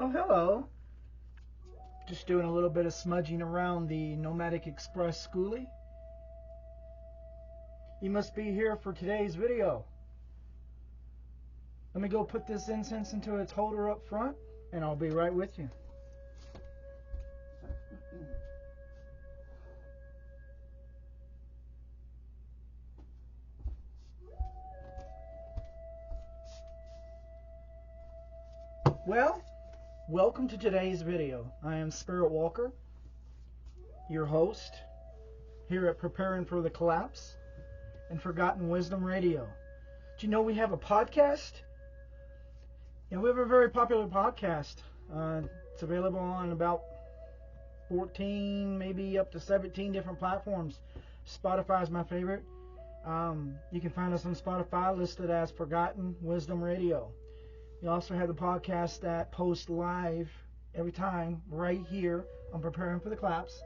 Oh, hello. Just doing a little bit of smudging around the Nomadic Express Skoolie. You must be here for today's video. Let me go put this incense into its holder up front, and I'll be right with you. Well, welcome to today's video. I am Spirit Walker, your host here at Preparing for the Collapse and Forgotten Wisdom Radio. Do you know we have a podcast? Yeah, we have a very popular podcast. It's available on about 14, maybe up to 17 different platforms. Spotify is my favorite. You can find us on Spotify listed as Forgotten Wisdom Radio. We also have the podcast that posts live every time right here on Preparing for the Collapse.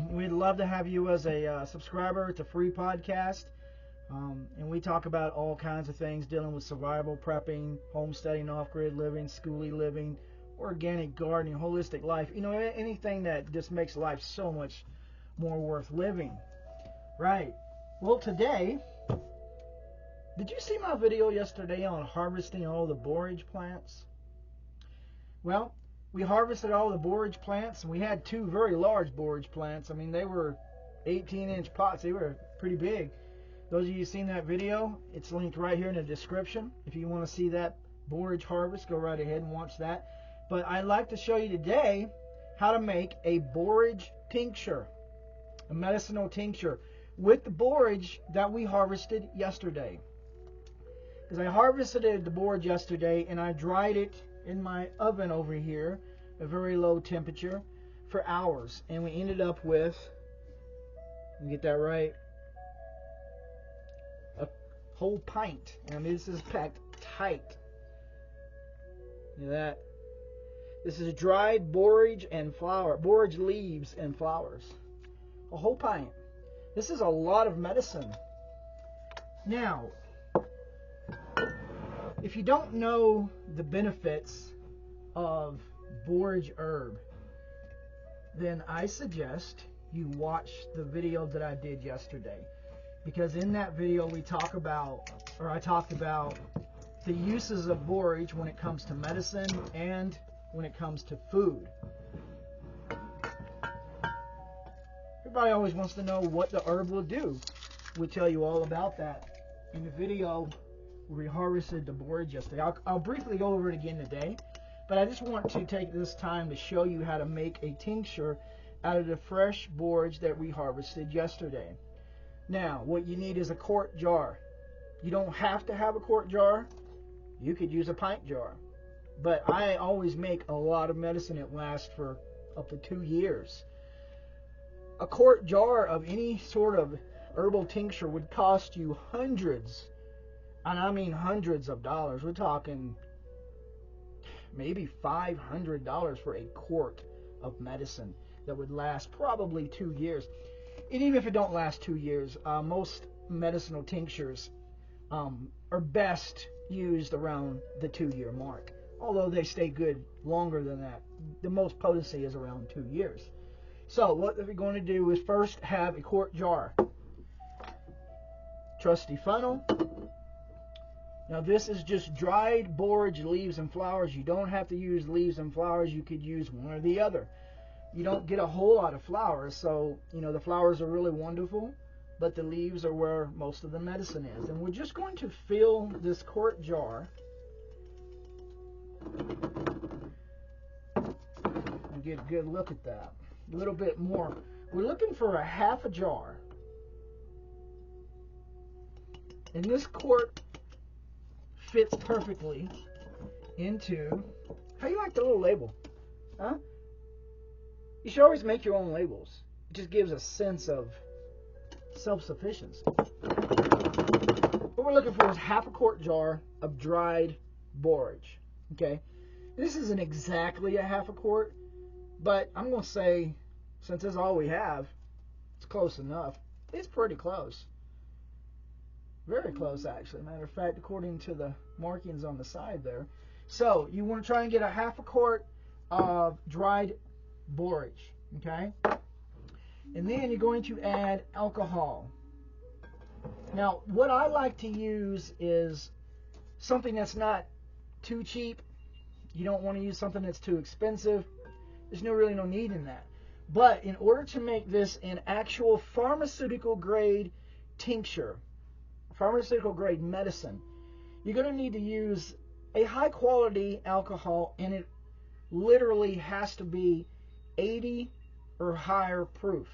We'd love to have you as a subscriber. It's a free podcast. And we talk about all kinds of things dealing with survival, prepping, homesteading, off-grid living, schoolie living, organic gardening, holistic life. You know, anything that just makes life so much more worth living. Right. Well, today, did you see my video yesterday on harvesting all the borage plants? Well, we harvested all the borage plants, and we had two very large borage plants. I mean, they were 18-inch pots. They were pretty big. Those of you who've seen that video, it's linked right here in the description. If you want to see that borage harvest, go right ahead and watch that. But I'd like to show you today how to make a borage tincture, a medicinal tincture, with the borage that we harvested yesterday. Because I harvested the borage yesterday and I dried it in my oven over here, a very low temperature, for hours. And we ended up with, let me get that right, a whole pint. And this is packed tight. Look at that. This is dried borage and flower, borage leaves and flowers. A whole pint. This is a lot of medicine. Now, if you don't know the benefits of borage herb, then I suggest you watch the video that I did yesterday. Because in that video I talked about the uses of borage when it comes to medicine and when it comes to food. Everybody always wants to know what the herb will do. We'll tell you all about that in the video where we harvested the borage yesterday. I'll briefly go over it again today, but I just want to take this time to show you how to make a tincture out of the fresh borage that we harvested yesterday. Now, what you need is a quart jar. You don't have to have a quart jar. You could use a pint jar. But I always make a lot of medicine. It lasts for up to 2 years. A quart jar of any sort of herbal tincture would cost you hundreds, and I mean hundreds of dollars. We're talking maybe $500 for a quart of medicine that would last probably 2 years. And even if it don't last 2 years, most medicinal tinctures are best used around the 2-year mark. Although they stay good longer than that. The most potency is around 2 years. So what we're going to do is first have a quart jar. Trusty funnel. Now this is just dried borage leaves and flowers. You don't have to use leaves and flowers. You could use one or the other. You don't get a whole lot of flowers, so you know the flowers are really wonderful, but the leaves are where most of the medicine is. And we're just going to fill this quart jar and get a good look at that. A little bit more. We're looking for a half a jar. And this quart fits perfectly into, how you like the little label? Huh? You should always make your own labels. It just gives a sense of self-sufficiency. What we're looking for is half a quart jar of dried borage. Okay? This isn't exactly a half a quart, but I'm going to say, since this is all we have, it's close enough. It's pretty close. Very close, actually. Matter of fact, according to the markings on the side there, So you want to try and get a 1/2 quart of dried borage, okay? And then you're going to add alcohol. Now, what I like to use is something that's not too cheap. You don't want to use something that's too expensive. There's really no need in that. But in order to make this an actual pharmaceutical grade tincture, pharmaceutical grade medicine, you're going to need to use a high quality alcohol, and it literally has to be 80 or higher proof.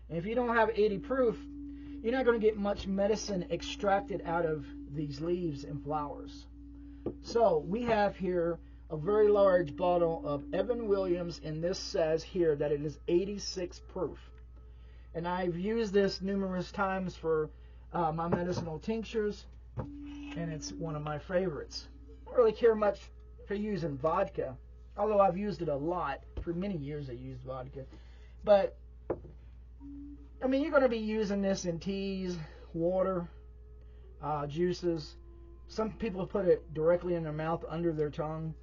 And if you don't have 80 proof, you're not going to get much medicine extracted out of these leaves and flowers. So we have here a very large bottle of Evan Williams, and this says here that it is 86 proof. And I've used this numerous times for my medicinal tinctures, and it's one of my favorites. I don't really care much for using vodka, although I've used it a lot. For many years I used vodka. But, I mean, you're going to be using this in teas, water, juices. Some people put it directly in their mouth under their tongue.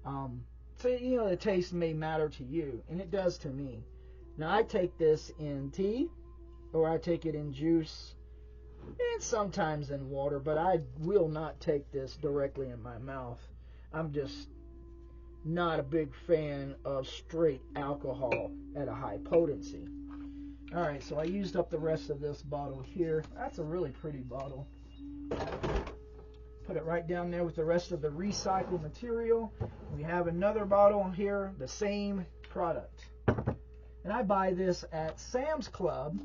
So, you know, the taste may matter to you, and it does to me. Now, I take this in tea, or I take it in juice, and sometimes in water, but I will not take this directly in my mouth. I'm just not a big fan of straight alcohol at a high potency. Alright, so I used up the rest of this bottle here. That's a really pretty bottle. Put it right down there with the rest of the recycled material. We have another bottle here, the same product. And I buy this at Sam's Club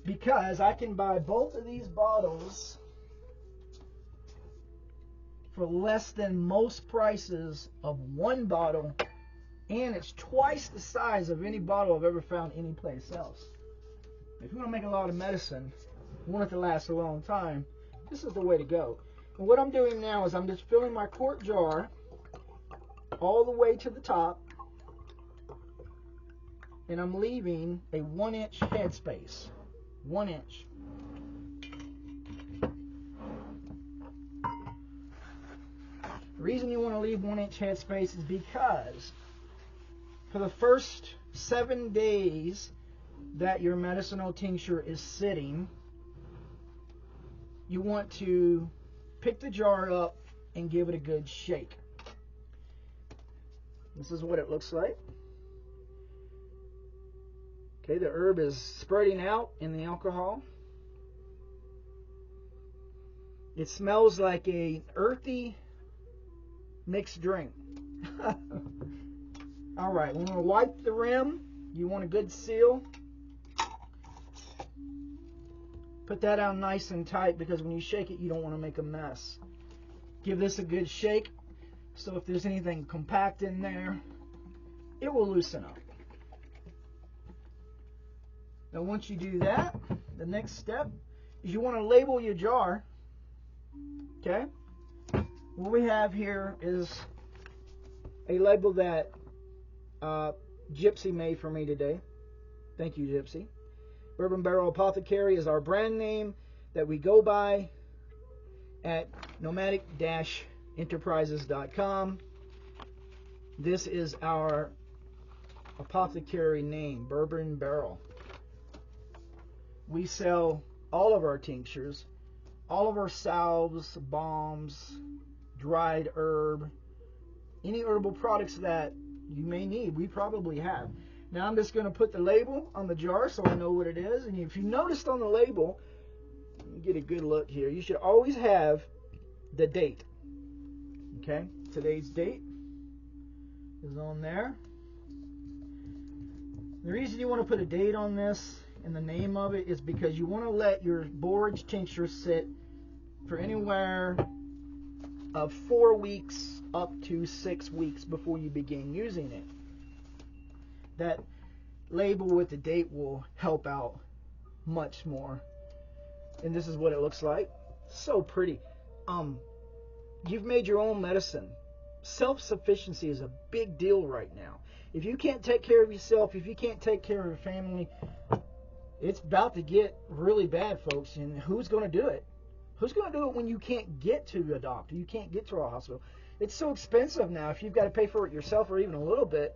because I can buy both of these bottles for less than most prices of one bottle, and it's twice the size of any bottle I've ever found anyplace else. If you want to make a lot of medicine, you want it to last a long time, this is the way to go. And what I'm doing now is I'm just filling my quart jar all the way to the top, and I'm leaving a 1-inch headspace. 1 inch. The reason you want to leave 1-inch headspace is because for the first 7 days that your medicinal tincture is sitting, you want to pick the jar up and give it a good shake. This is what it looks like. Okay, the herb is spreading out in the alcohol. It smells like a earthy mixed drink. Alright, we're going to wipe the rim. You want a good seal. Put that on nice and tight because when you shake it, you don't want to make a mess. Give this a good shake so if there's anything compact in there, it will loosen up. Now once you do that, the next step is you want to label your jar. Okay? What we have here is a label that Gypsy made for me today. Thank you, Gypsy. Bourbon Barrel Apothecary is our brand name that we go by at nomadic-enterprises.com. This is our apothecary name, Bourbon Barrel. We sell all of our tinctures, all of our salves, balms, dried herb, any herbal products that you may need, we probably have. Now I'm just going to put the label on the jar so I know what it is. And if you noticed on the label, let me get a good look here, you should always have the date. Okay, today's date is on there. The reason you want to put a date on this and the name of it is because you want to let your borage tincture sit for anywhere of 4 weeks up to 6 weeks before you begin using it. That label with the date will help out much more. And this is what it looks like. So pretty. You've made your own medicine. Self-sufficiency is a big deal right now. If you can't take care of yourself, if you can't take care of your family, it's about to get really bad, folks. And who's going to do it? Who's going to do it when you can't get to a doctor? You can't get to a hospital. It's so expensive now if you've got to pay for it yourself or even a little bit.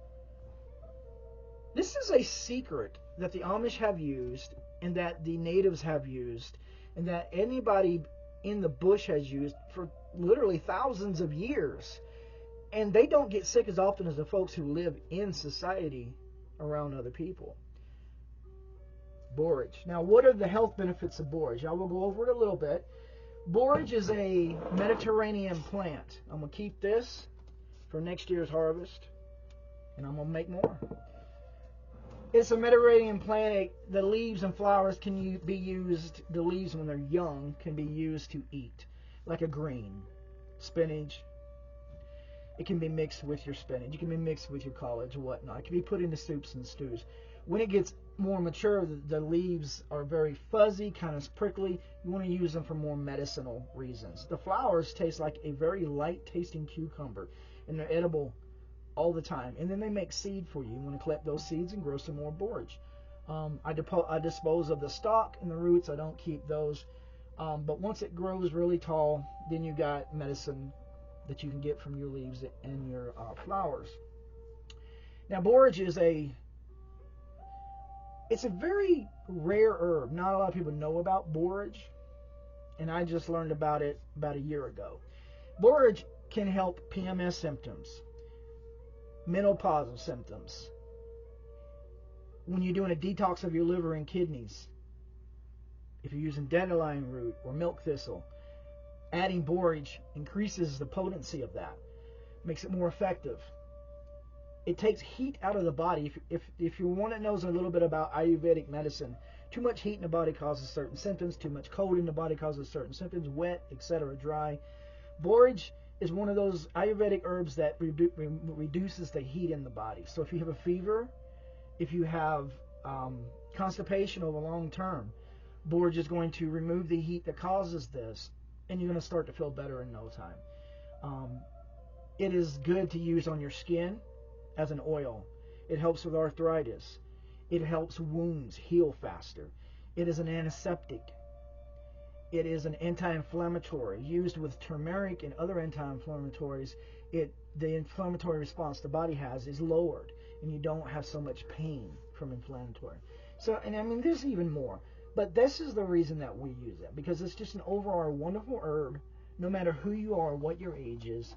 This is a secret that the Amish have used and that the natives have used and that anybody in the bush has used for literally thousands of years. And they don't get sick as often as the folks who live in society around other people. Borage. Now, what are the health benefits of borage? I will go over it a little bit. Borage is a Mediterranean plant. I'm going to keep this for next year's harvest, and I'm going to make more. It's a Mediterranean plant. The leaves and flowers can be used, the leaves when they're young can be used to eat, like a green. Spinach. It can be mixed with your spinach. It can be mixed with your collard or whatnot. It can be put into soups and stews. When it gets more mature, the leaves are very fuzzy, kind of prickly. You want to use them for more medicinal reasons. The flowers taste like a very light-tasting cucumber, and they're edible all the time. And then they make seed for you. You want to collect those seeds and grow some more borage. I dispose of the stalk and the roots. I don't keep those. But once it grows really tall, then you got medicine that you can get from your leaves and your flowers. Now, borage is it's a very rare herb. Not a lot of people know about borage, and I just learned about it about a year ago. Borage can help PMS symptoms, menopausal symptoms, when you're doing a detox of your liver and kidneys, if you're using dandelion root or milk thistle. Adding borage increases the potency of that, makes it more effective. It takes heat out of the body. If you're one that knows a little bit about Ayurvedic medicine, too much heat in the body causes certain symptoms, too much cold in the body causes certain symptoms, wet, etc., dry. Borage is one of those Ayurvedic herbs that reduces the heat in the body. So if you have a fever, if you have constipation over long term, borage is going to remove the heat that causes this, and you're going to start to feel better in no time. It is good to use on your skin as an oil. It helps with arthritis. It helps wounds heal faster. It is an antiseptic. It is an anti-inflammatory. Used with turmeric and other anti-inflammatories, the inflammatory response the body has is lowered, and you don't have so much pain from inflammatory. So, and I mean, there's even more. But this is the reason that we use it, because it's just an overall wonderful herb, no matter who you are, what your age is.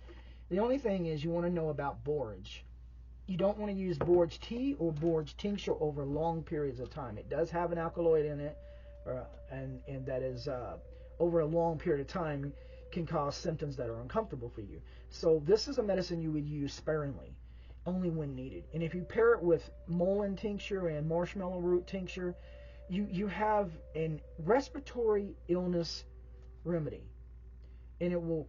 The only thing is you want to know about borage. You don't want to use borage tea or borage tincture over long periods of time. It does have an alkaloid in it, and that is over a long period of time can cause symptoms that are uncomfortable for you. So this is a medicine you would use sparingly, only when needed. And if you pair it with mullein tincture and marshmallow root tincture, you have a respiratory illness remedy, and it will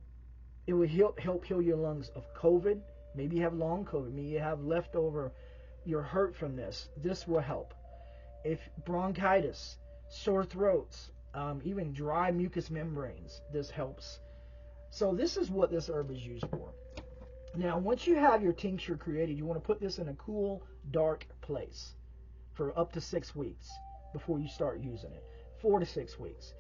help heal your lungs of COVID. Maybe you have long COVID. Maybe you have leftover. You're hurt from this. This will help. If bronchitis, sore throats, even dry mucous membranes, this helps. So this is what this herb is used for. Now, once you have your tincture created, you want to put this in a cool, dark place for up to 6 weeks before you start using it. 4 to 6 weeks.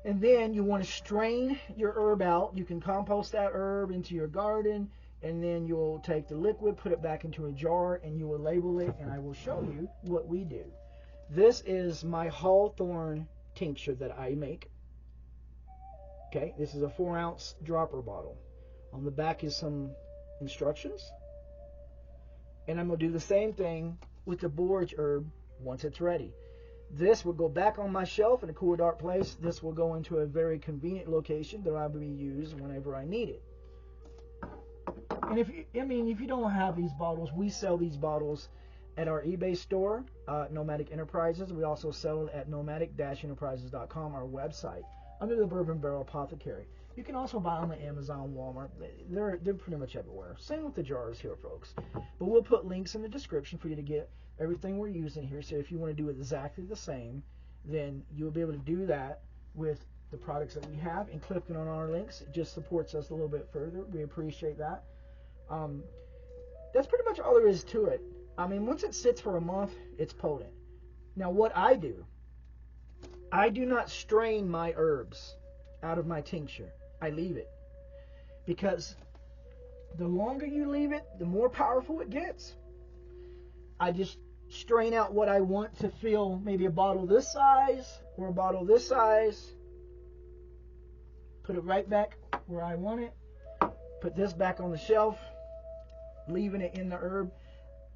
And then you want to strain your herb out. You can compost that herb into your garden, and then you'll take the liquid, put it back into a jar, and you will label it, and I will show you what we do. This is my hawthorn tincture that I make. Okay, this is a 4-ounce dropper bottle. On the back is some instructions. And I'm going to do the same thing with the borage herb once it's ready. This will go back on my shelf in a cool, dark place. This will go into a very convenient location that I will use whenever I need it. And if you don't have these bottles, we sell these bottles at our eBay store, Nomadic Enterprises. We also sell it at nomadic-enterprises.com, our website, under the Bourbon Barrel Apothecary. You can also buy them at Amazon, Walmart. They're pretty much everywhere. Same with the jars here, folks. But we'll put links in the description for you to get everything we're using here. So if you want to do exactly the same, then you'll be able to do that with the products that we have. And clicking on our links, it just supports us a little bit further. We appreciate that. That's pretty much all there is to it. I mean, once it sits for a month, it's potent. Now, what I do not strain my herbs out of my tincture. I leave it, because The longer you leave it, the more powerful it gets. I just strain out what I want to fill, maybe a bottle this size or a bottle this size. Put it right back where I want it. Put this back on the shelf, leaving it in the herb.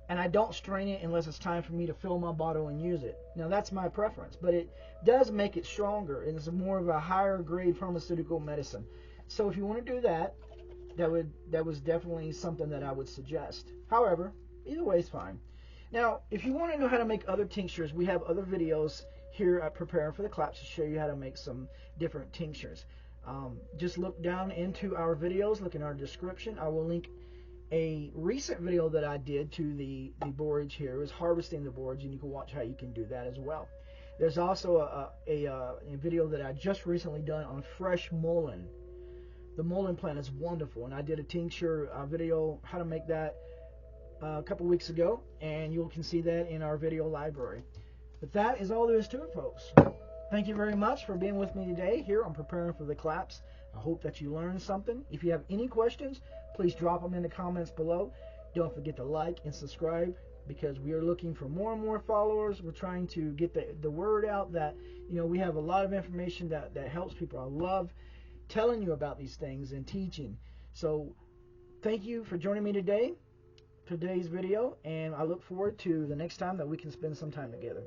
And I don't strain it unless it's time for me to fill my bottle and use it. Now that's my preference, but it does make it stronger, and it's more of a higher grade pharmaceutical medicine. So if you want to do that, that was definitely something that I would suggest. However, either way is fine. Now, if you want to know how to make other tinctures, we have other videos here at Preparing for the Collapse to show you how to make some different tinctures. Just look down into our videos, look in our description. I will link a recent video that I did to the borage here. It was harvesting the borage, and you can watch how you can do that as well. There's also a video that I just recently done on fresh mullein. The mullein plant is wonderful, and I did a tincture video, how to make that, a couple weeks ago, and you can see that in our video library. But that is all there is to it, folks. Thank you very much for being with me today here on Preparing for the Collapse. I hope that you learned something. If you have any questions, please drop them in the comments below. Don't forget to like and subscribe, because we are looking for more and more followers. We're trying to get the word out that, you know, we have a lot of information that helps people. I love telling you about these things and teaching. So thank you for joining me today's video, and I look forward to the next time that we can spend some time together.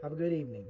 Have a good evening.